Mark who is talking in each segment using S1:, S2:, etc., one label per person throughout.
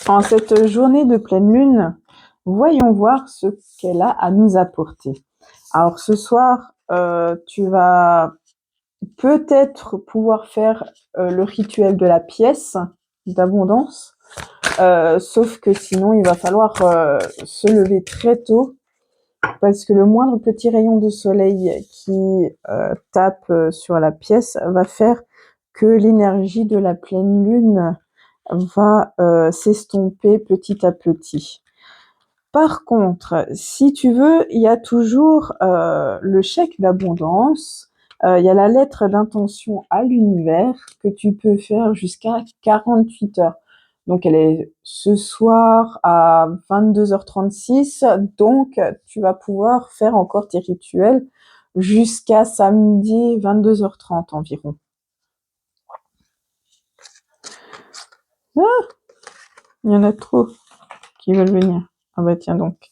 S1: En cette journée de pleine lune, voyons voir ce qu'elle a à nous apporter. Alors ce soir, tu vas peut-être pouvoir faire le rituel de la pièce d'abondance, sauf que sinon il va falloir se lever très tôt parce que le moindre petit rayon de soleil qui tape sur la pièce va faire que l'énergie de la pleine lune va s'estomper petit à petit. Par contre, si tu veux, il y a toujours le chèque d'abondance, il y a la lettre d'intention à l'univers que tu peux faire jusqu'à 48 heures. Donc, elle est ce soir à 22h36, donc tu vas pouvoir faire encore tes rituels jusqu'à samedi 22h30 environ. Ah, il y en a trop qui veulent venir. Ah bah tiens donc.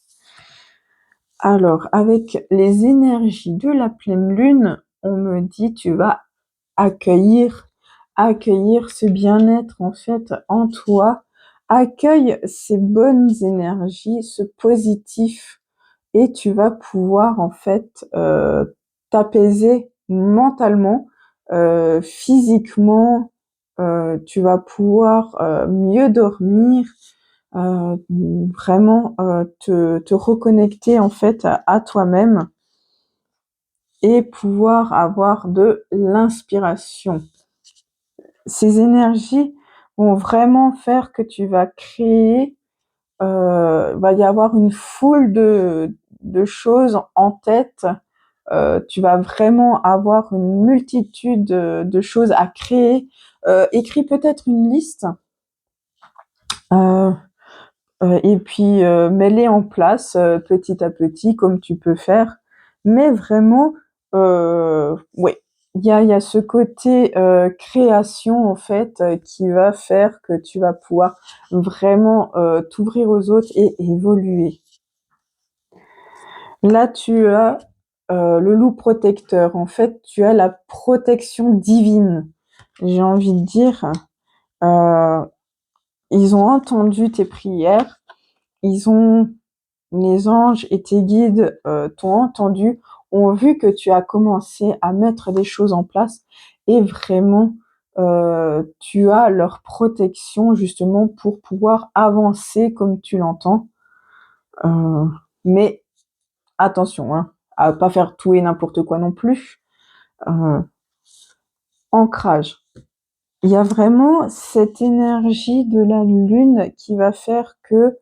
S1: Alors, avec les énergies de la pleine lune, on me dit tu vas accueillir ce bien-être en fait en toi. Accueille ces bonnes énergies, ce positif, et tu vas pouvoir en fait t'apaiser mentalement, physiquement. Tu vas pouvoir mieux dormir, vraiment te reconnecter en fait à toi-même et pouvoir avoir de l'inspiration. Ces énergies vont vraiment faire que tu vas créer, va y avoir une foule de choses en tête. Tu vas vraiment avoir une multitude de choses à créer. Écris peut-être une liste. Euh, et puis mets-les en place petit à petit comme tu peux faire. Mais vraiment, ouais, il y a ce côté création en fait qui va faire que tu vas pouvoir vraiment t'ouvrir aux autres et évoluer. Là, tu as le loup protecteur. En fait, tu as la protection divine. J'ai envie de dire, euh, ils ont entendu tes prières, les anges et tes guides t'ont entendu, ont vu que tu as commencé à mettre des choses en place et vraiment tu as leur protection justement pour pouvoir avancer comme tu l'entends. Mais attention, hein, à pas faire tout et n'importe quoi non plus. Euh, Ancrage. Il y a vraiment cette énergie de la lune qui va faire que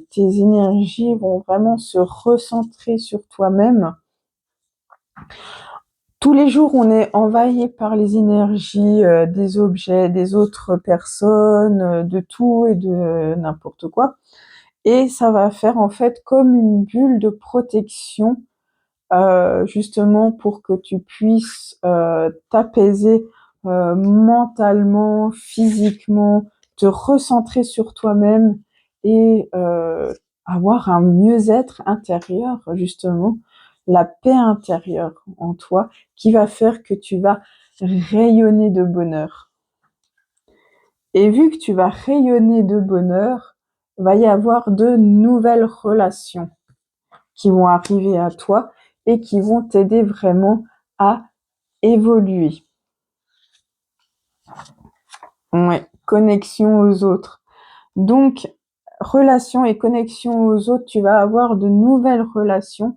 S1: tes énergies vont vraiment se recentrer sur toi-même. Tous les jours, on est envahi par les énergies des objets, des autres personnes, de tout et de n'importe quoi. Et ça va faire en fait comme une bulle de protection, justement pour que tu puisses t'apaiser mentalement, physiquement, te recentrer sur toi-même et avoir un mieux-être intérieur, justement, la paix intérieure en toi qui va faire que tu vas rayonner de bonheur. Et vu que tu vas rayonner de bonheur, va y avoir de nouvelles relations qui vont arriver à toi et qui vont t'aider vraiment à évoluer. Ouais, connexion aux autres. Donc, relation et connexion aux autres, tu vas avoir de nouvelles relations.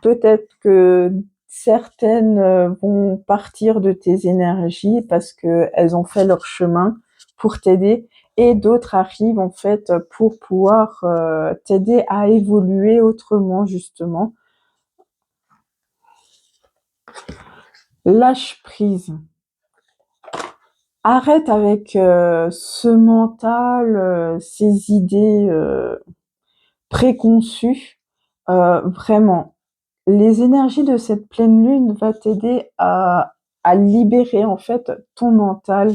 S1: Peut-être que certaines vont partir de tes énergies parce que elles ont fait leur chemin pour t'aider et d'autres arrivent en fait pour pouvoir t'aider à évoluer autrement justement. Lâche prise. Arrête avec ce mental, ces idées préconçues. Vraiment, les énergies de cette pleine lune vont t'aider à libérer en fait ton mental.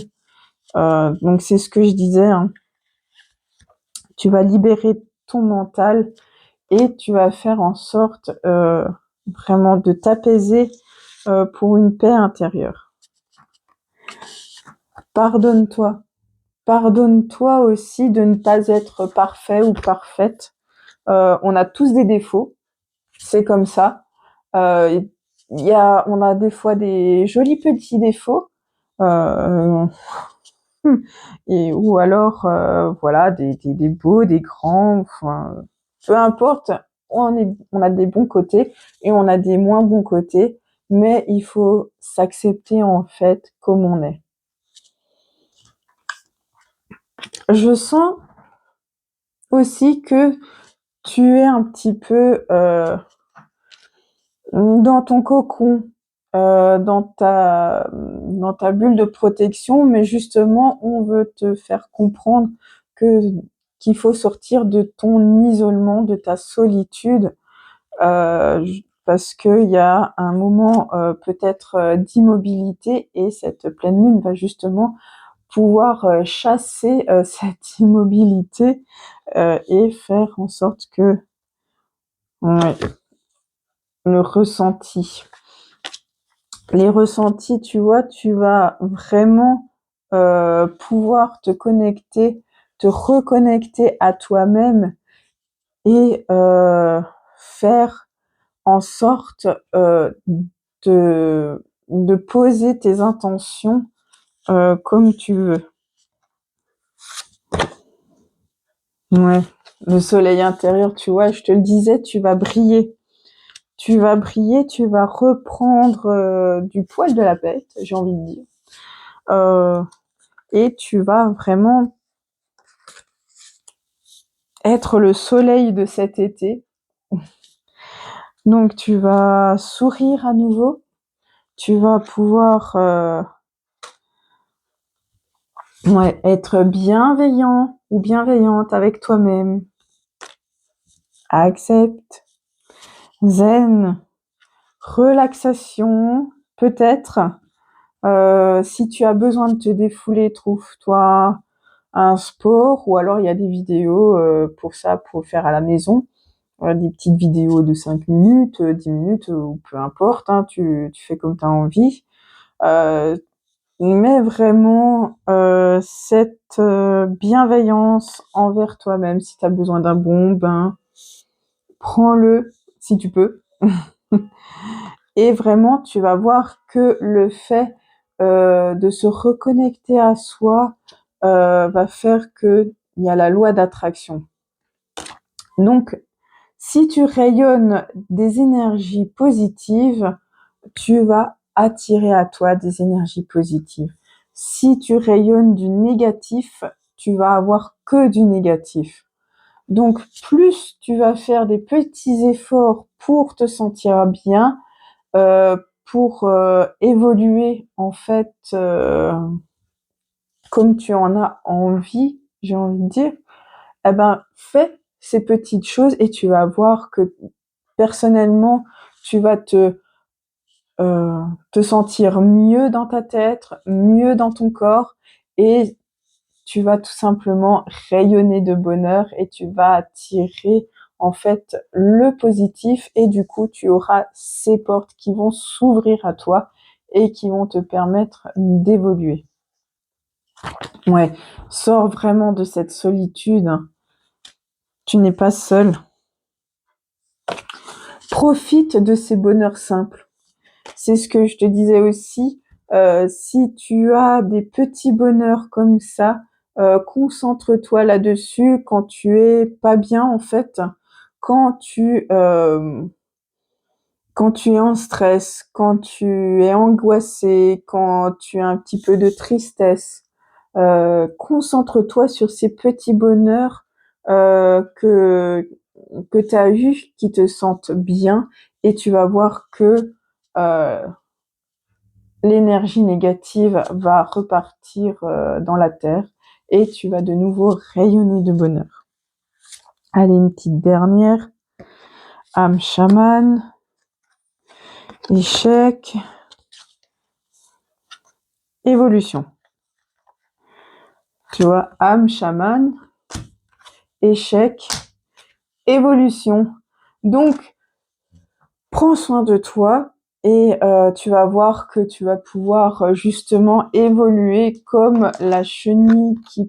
S1: Donc c'est ce que je disais, hein. Tu vas libérer ton mental et tu vas faire en sorte vraiment de t'apaiser pour une paix intérieure. Pardonne-toi. pardonne-toi aussi de ne pas être parfait ou parfaite. On a tous des défauts, c'est comme ça. On a des fois des jolis petits défauts, euh, ou alors voilà des beaux, des grands, enfin peu importe. On a des bons côtés et on a des moins bons côtés, mais il faut s'accepter en fait comme on est. Je sens aussi que tu es un petit peu dans ton cocon, dans ta bulle de protection, mais justement, on veut te faire comprendre que qu'il faut sortir de ton isolement, de ta solitude, parce qu'il y a un moment peut-être d'immobilité et cette pleine lune va justement pouvoir chasser cette immobilité et faire en sorte que ouais, le ressenti. Les ressentis, tu vois, tu vas vraiment pouvoir te reconnecter à toi-même et faire en sorte de, de poser tes intentions comme tu veux. Ouais. Le soleil intérieur, tu vois, je te le disais, tu vas briller. Tu vas briller, tu vas reprendre du poil de la bête, j'ai envie de dire. Et tu vas vraiment être le soleil de cet été. Donc tu vas sourire à nouveau, tu vas pouvoir être bienveillant ou bienveillante avec toi-même. Accepte, zen, relaxation, peut-être. Si tu as besoin de te défouler, trouve-toi un sport ou alors il y a des vidéos pour ça, pour faire à la maison. Des petites vidéos de 5 minutes, 10 minutes, ou peu importe, hein, tu fais comme tu as envie. Mais vraiment cette bienveillance envers toi-même. Si tu as besoin d'un bon bain, prends-le si tu peux. Et vraiment, tu vas voir que le fait de se reconnecter à soi va faire qu'il y a la loi d'attraction. Donc, si tu rayonnes des énergies positives, tu vas attirer à toi des énergies positives. Si tu rayonnes du négatif, tu vas avoir que du négatif. Donc, plus tu vas faire des petits efforts pour te sentir bien, pour évoluer en fait comme tu en as envie, j'ai envie de dire, eh ben fais ces petites choses et tu vas voir que personnellement, tu vas te sentir mieux dans ta tête, mieux dans ton corps et tu vas tout simplement rayonner de bonheur et tu vas attirer en fait le positif et du coup tu auras ces portes qui vont s'ouvrir à toi et qui vont te permettre d'évoluer. Ouais, sors vraiment de cette solitude. Tu n'es pas seul. Profite de ces bonheurs simples. C'est ce que je te disais aussi. Si tu as des petits bonheurs comme ça, concentre-toi là-dessus quand tu es pas bien en fait, quand tu euh, quand tu es en stress, quand tu es angoissé, quand tu as un petit peu de tristesse. Concentre-toi sur ces petits bonheurs que tu as eus qui te sentent bien et tu vas voir que euh, l'énergie négative va repartir dans la terre et tu vas de nouveau rayonner de bonheur. Allez, une petite dernière. Âme chaman, échec, évolution. Tu vois, âme chaman, échec, évolution. Donc, prends soin de toi, et tu vas voir que tu vas pouvoir, justement évoluer comme la chenille qui